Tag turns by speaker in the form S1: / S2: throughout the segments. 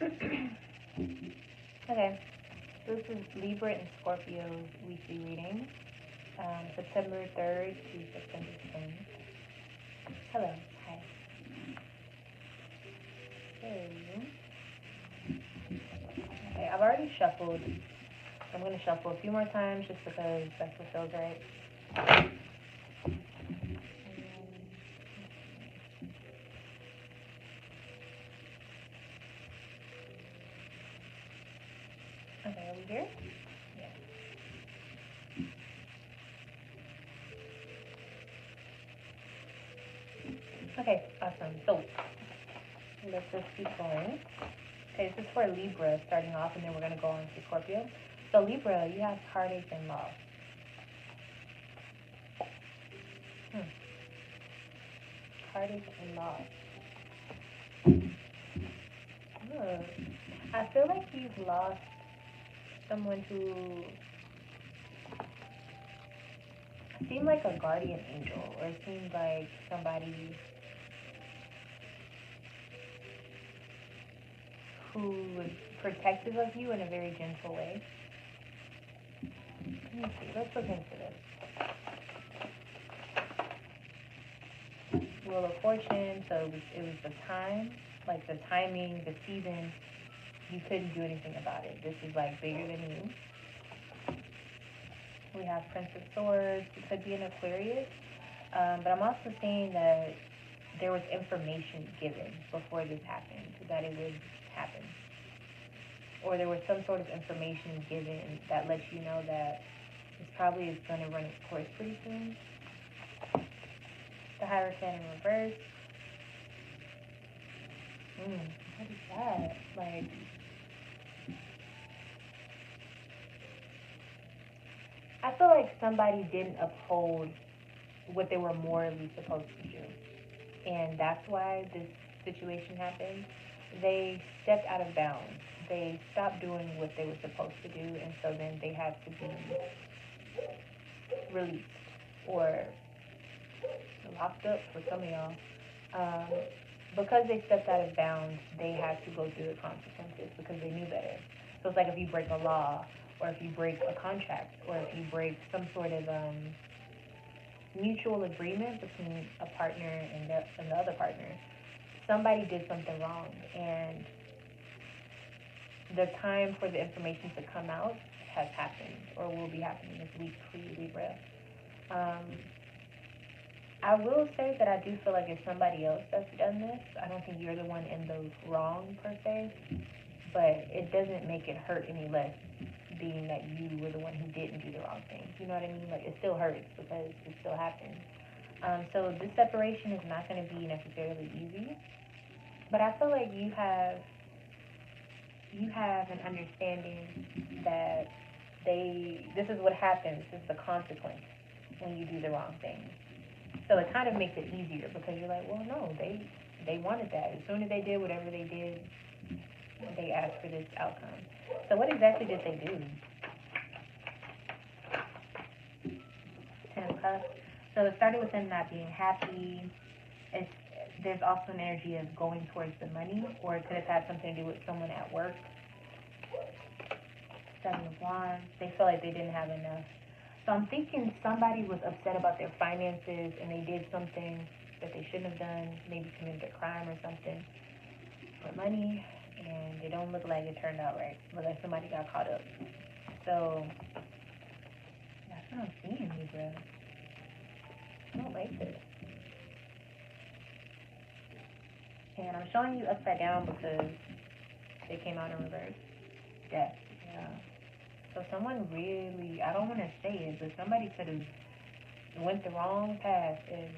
S1: Okay, so this is Libra and Scorpio's weekly reading, September 3rd to September 10th. Hello, hi. So, okay, I've already shuffled. I'm going to shuffle a few more times just because that's what feels right. Okay, are we here? Yeah. Okay, awesome. So, let's just keep going. Okay, this is for Libra starting off, and then we're going to go on to Scorpio. So, Libra, you have heartache and loss. Hmm. Heartache and loss. I feel like you've lost someone who seemed like a guardian angel, or seemed like somebody who was protective of you in a very gentle way. Let me see. Let's look into this. Wheel of Fortune. So it was the time, like the timing, the season. You couldn't do anything about it. This is like bigger than you. We have Prince of Swords. It could be an Aquarius. But I'm also seeing that there was information given before this happened that it would happen. Or there was some sort of information given that lets you know that this probably is going to run its course pretty soon. The Hierophant in reverse. What is that? Like, I feel like somebody didn't uphold what they were morally supposed to do. And that's why this situation happened. They stepped out of bounds. They stopped doing what they were supposed to do, and so then they had to be released or locked up for some of y'all. Um, because they stepped out of bounds, they had to go through the consequences because they knew better. So it's like if you break a law, or if you break a contract, or if you break some sort of mutual agreement between a partner and the other partner, somebody did something wrong, and the time for the information to come out has happened or will be happening this week for you, Libra. Um, I will say that I do feel like it's somebody else that's done this. I don't think you're the one in the wrong per se, but it doesn't make it hurt any less being that you were the one who didn't do the wrong thing. You know what I mean? Like, it still hurts because it still happened. So this separation is not going to be necessarily easy, but I feel like you have an understanding that this is what happens. This is the consequence when you do the wrong thing. So it kind of makes it easier because you're like, well, no, they wanted that. As soon as they did whatever they did, they asked for this outcome. So what exactly did they do? Ten of Cups. So it started with them not being happy. It's there's also an energy of going towards the money, or it could have had something to do with someone at work. Seven of Wands. They feel like they didn't have enough. So I'm thinking somebody was upset about their finances and they did something that they shouldn't have done, maybe committed a crime or something for money, and it don't look like it turned out right. Look like somebody got caught up. So that's what I'm seeing, Libra. I don't like this. And I'm showing you upside down because they came out in reverse. Death. Yeah. So someone really, I don't want to say it, but somebody could have went the wrong path and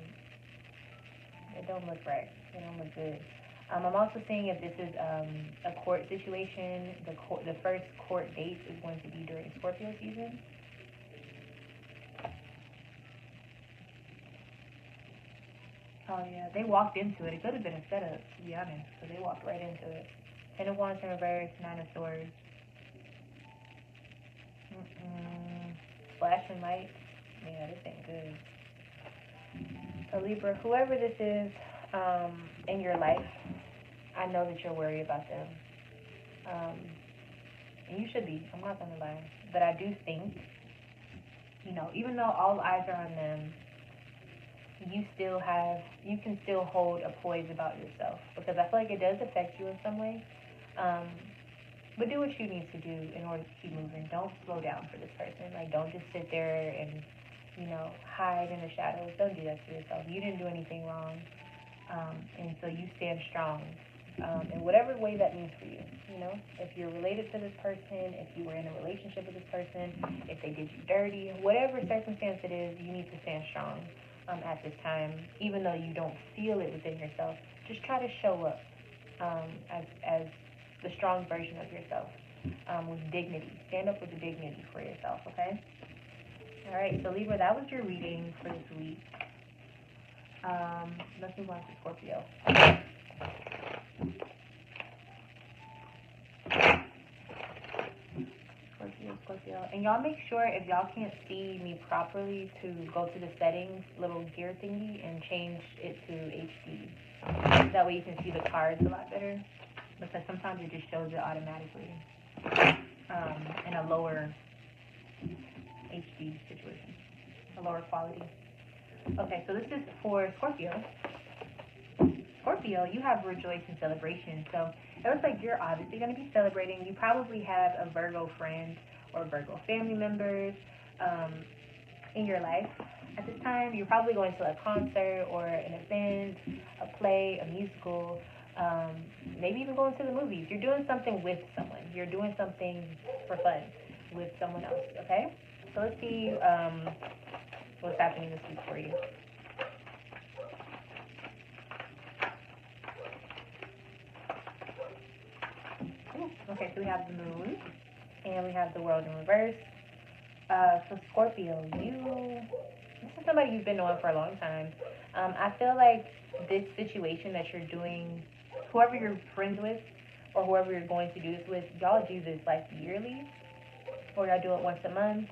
S1: it don't look right. It don't look good. I'm also seeing if this is a court situation. The first court date is going to be during Scorpio season. Oh yeah, they walked into it. It could have been a setup, to be honest. So they walked right into it. Ten of Wands in reverse, Nine of Swords. Flashing lights. Yeah, this ain't good. So Libra, whoever this is in your life, I know that you're worried about them. And you should be. I'm not gonna lie, but I do think, even though all eyes are on them, you can still hold a poise about yourself, because I feel like it does affect you in some way. Um, but do what you need to do in order to keep moving. Don't slow down for this person. Like, don't just sit there and, hide in the shadows. Don't do that to yourself. You didn't do anything wrong. And so you stand strong in whatever way that means for you. If you're related to this person, if you were in a relationship with this person, if they did you dirty, whatever circumstance it is, you need to stand strong at this time, even though you don't feel it within yourself. Just try to show up as the strong version of yourself, with dignity. Stand up with dignity for yourself, okay? All right, so Libra, that was your reading for this week. Let's move on to Scorpio. Scorpio. And y'all make sure, if y'all can't see me properly, to go to the settings little gear thingy and change it to HD. That way you can see the cards a lot better, because sometimes it just shows it automatically in a lower HD situation, a lower quality. Okay, so this is for Scorpio. Scorpio, you have rejoice and celebration. So it looks like you're obviously going to be celebrating. You probably have a Virgo friend or Virgo family members in your life at this time. You're probably going to a concert or an event, a play, a musical, maybe even going to the movies. You're doing something with someone. You're doing something for fun with someone else, okay? So let's see what's happening this week for you. Okay, so we have the moon, and we have the world in reverse. So Scorpio, this is somebody you've been knowing for a long time. I feel like this situation that you're doing, whoever you're friends with, or whoever you're going to do this with, y'all do this like yearly, or y'all do it once a month.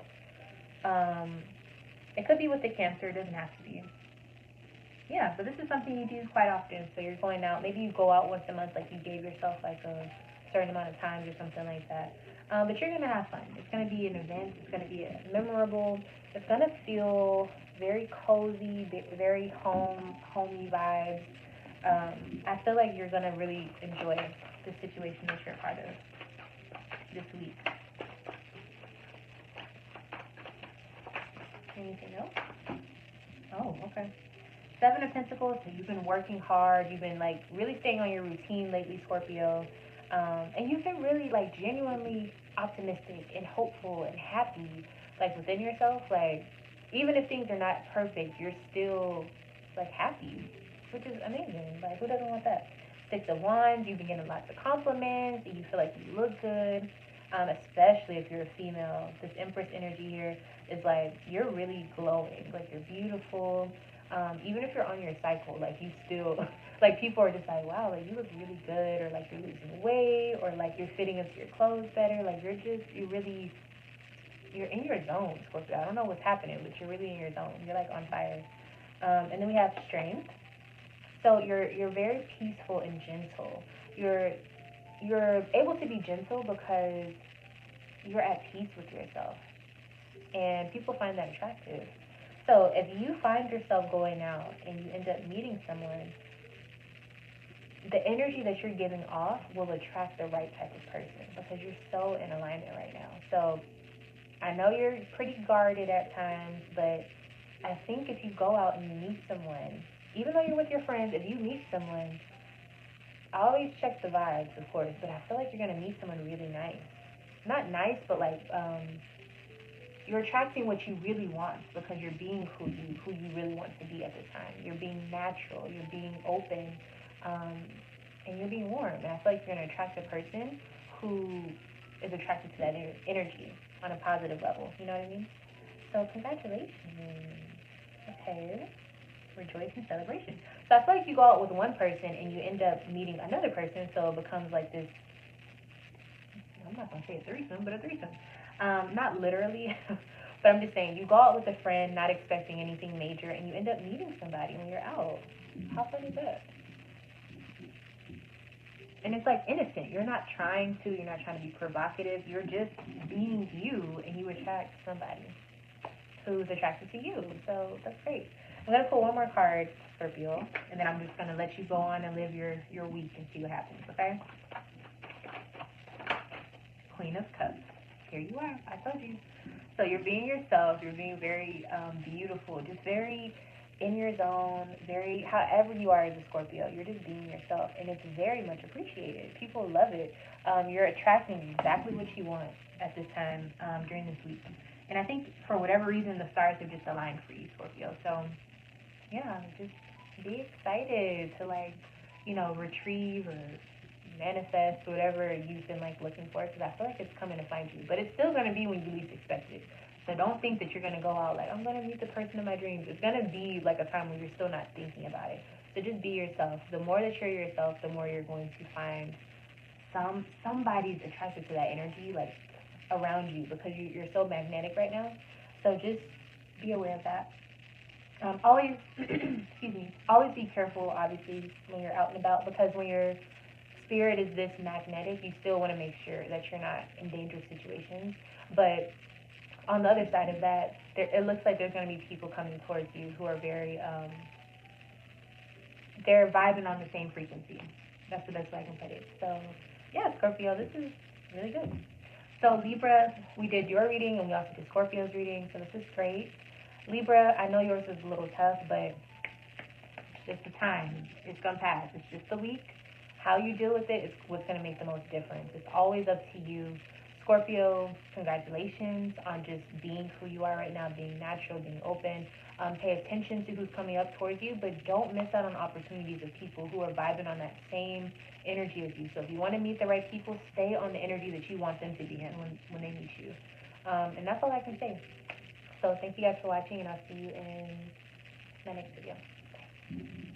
S1: It could be with the Cancer, it doesn't have to be. Yeah, but this is something you do quite often. So you're going out, maybe you go out once a month, like you gave yourself like a certain amount of times or something like that. But you're gonna have fun. It's gonna be an event. It's gonna be memorable. It's gonna feel very cozy, very homey vibes. I feel like you're gonna really enjoy the situation that you're a part of this week. Anything else? Oh, okay. Seven of Pentacles, so you've been working hard. You've been like really staying on your routine lately, Scorpio. And you've been really like genuinely optimistic and hopeful and happy, like within yourself. Like, even if things are not perfect, you're still like happy, which is amazing. Like, who doesn't want that? Six of Wands, you've been getting lots of compliments. You feel like you look good, especially if you're a female. This Empress energy here is like you're really glowing. Like, you're beautiful. Even if you're on your cycle, like you still, like people are just like, wow, like you look really good, or like you're losing weight, or like you're fitting into your clothes better. Like you're in your zone, Scorpio. I don't know what's happening, but you're really in your zone. You're like on fire. And then we have strength. So you're very peaceful and gentle. You're able to be gentle because you're at peace with yourself, and people find that attractive. So if you find yourself going out and you end up meeting someone, the energy that you're giving off will attract the right type of person, because you're so in alignment right now. So I know you're pretty guarded at times, but I think if you go out and you meet someone, even though you're with your friends, if you meet someone, I always check the vibes, of course, but I feel like you're going to meet someone really nice. Not nice, but like, you're attracting what you really want, because you're being who you really want to be at this time. You're being natural, you're being open, and you're being warm. And I feel like you're going to attract a person who is attracted to that energy on a positive level. You know what I mean? So congratulations. Okay. Rejoice and celebration. So I feel like you go out with one person and you end up meeting another person, so it becomes like this, I'm not going to say a threesome, but a threesome. Not literally, but I'm just saying, you go out with a friend not expecting anything major, and you end up meeting somebody when you're out. How fun is that? And it's like innocent. You're not trying to be provocative. You're just being you, and you attract somebody who's attracted to you. So that's great. I'm gonna pull one more card, Scorpio, and then I'm just gonna let you go on and live your week and see what happens. Okay? Queen of Cups. Here you are. I told you. So you're being yourself. You're being very beautiful. Just very in your zone. Very however you are as a Scorpio. You're just being yourself, and it's very much appreciated. People love it. You're attracting exactly what you want at this time during this week. And I think for whatever reason, the stars have just aligned for you, Scorpio. So yeah, just be excited to like, retrieve or manifest whatever you've been like looking for, because I feel like it's coming to find you. But it's still gonna be when you least expect it. So don't think that you're gonna go out like I'm gonna meet the person of my dreams. It's gonna be like a time when you're still not thinking about it. So just be yourself. The more that you're yourself, the more you're going to find somebody's attracted to that energy like around you, because you're so magnetic right now. So just be aware of that. Always, excuse me, always be careful, obviously, when you're out and about, because when your spirit is this magnetic, you still want to make sure that you're not in dangerous situations. But on the other side of that, it looks like there's going to be people coming towards you who are very, they're vibing on the same frequency. That's the best way I can put it. So, yeah, Scorpio, this is really good. So, Libra, we did your reading and we also did Scorpio's reading, so this is great. Libra, I know yours is a little tough, but it's just the time. It's going to pass. It's just a week. How you deal with it is what's going to make the most difference. It's always up to you. Scorpio, congratulations on just being who you are right now, being natural, being open. Pay attention to who's coming up towards you, but don't miss out on opportunities of people who are vibing on that same energy as you. So if you want to meet the right people, stay on the energy that you want them to be in when they meet you. And that's all I can say. So thank you guys for watching, and I'll see you in my next video. Bye.